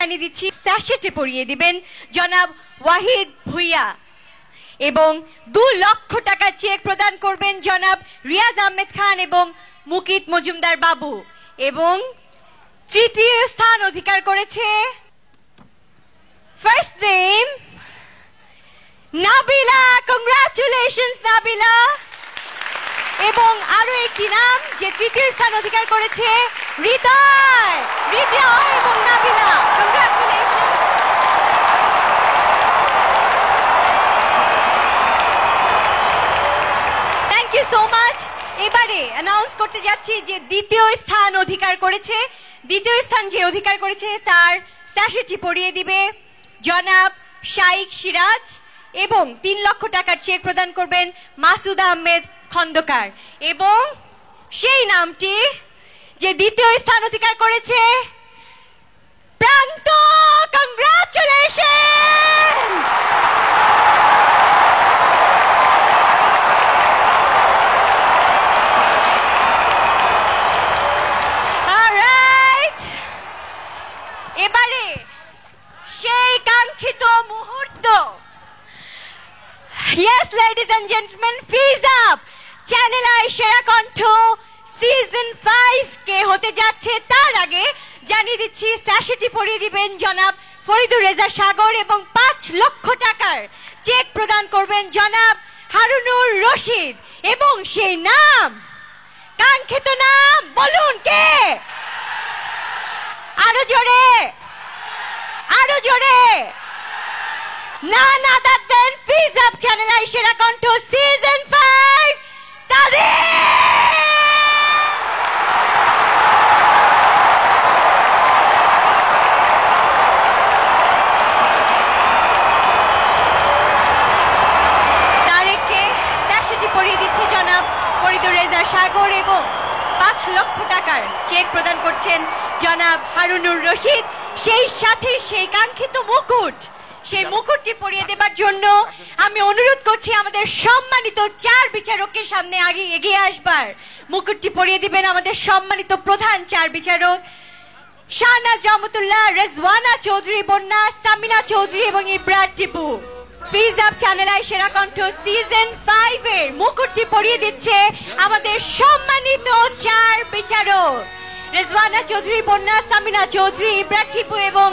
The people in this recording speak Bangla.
জানিয়ে দিচ্ছি স্যাশেটে পরিয়ে দিবেন জনাব ওয়াহিদ ভুইয়া এবং 2 লক্ষ টাকা চেক প্রদান করবেন জনাব রিয়াজ আহমেদ খান এবং মুকিত মজুমদার বাবু এবং তৃতীয় স্থান অধিকার করেছে first name Nabila. Congratulations Nabila. এবং আরো একটি নাম যে তৃতীয় স্থান অধিকার করেছে হৃদয় এবং Nabila. Congratulation. Thank you so much. এবারে অ্যানাউন্স করতে যাচ্ছি যে দ্বিতীয় স্থান অধিকার করেছে তার স্যাশেটটি পরিয়ে দিবে জনাব শাইখ সিরাজ এবং 3 লক্ষ টাকার চেক প্রদান করবেন মাসুদ আহমেদ খন্দকার এবং সেই নামটি যে দ্বিতীয় স্থান অধিকার করেছে প্রান্ত। কংগ্রাচুলেশন। অলরাইট, এবারে সেই কাঙ্ক্ষিত মুহূর্ত। Yes, ladies and gentlemen, fees up. Channel I সেরা কণ্ঠ সিজন 5 কে হতে যাচ্ছে। তার আগে জানিয়ে দিচ্ছি স্যাশেটটি পরিয়ে দিবেন জনাব ফরিদুর রেজা সাগর এবং 5 লক্ষ টাকার চেক প্রদান করবেন জনাব হারুনুর রশিদ এবং সেই নাম কাঙ্ক্ষিত নাম বলুন কে? আরো জোরে। None other than Fees Up Channel I সেরা কণ্ঠ সিজন 5 তারেককে স্যাশেটটি পরিয়ে দিচ্ছে জনাব ফরিদুর রেজা সাগর এবং 5 লক্ষ টাকার চেক প্রদান করছেন জনাব হারুনুর রশিদ। সেই সাথে সেই কাঙ্ক্ষিত সেই মুকুটটি পরিয়ে দেবার জন্য আমি অনুরোধ করছি আমাদের সম্মানিত 4 বিচারকের সামনে আগে এগিয়ে আসবার। মুকুটটি পরিয়ে দিবেন আমাদের সম্মানিত প্রধান 4 বিচারক শাহনাজ রহমতুল্লাহ, রেজওয়ানা চৌধুরী বন্যা, সামিনা চৌধুরী এবং ইব্রাহিম টিপু। ফিজ আপ চ্যানেল আই সেরা কণ্ঠ সিজন 5 এর মুকুটটি পরিয়ে দিচ্ছে আমাদের সম্মানিত 4 বিচারক রেজওয়ানা চৌধুরী বন্যা, সামিনা চৌধুরী, ইব্রাহিম টিপু এবং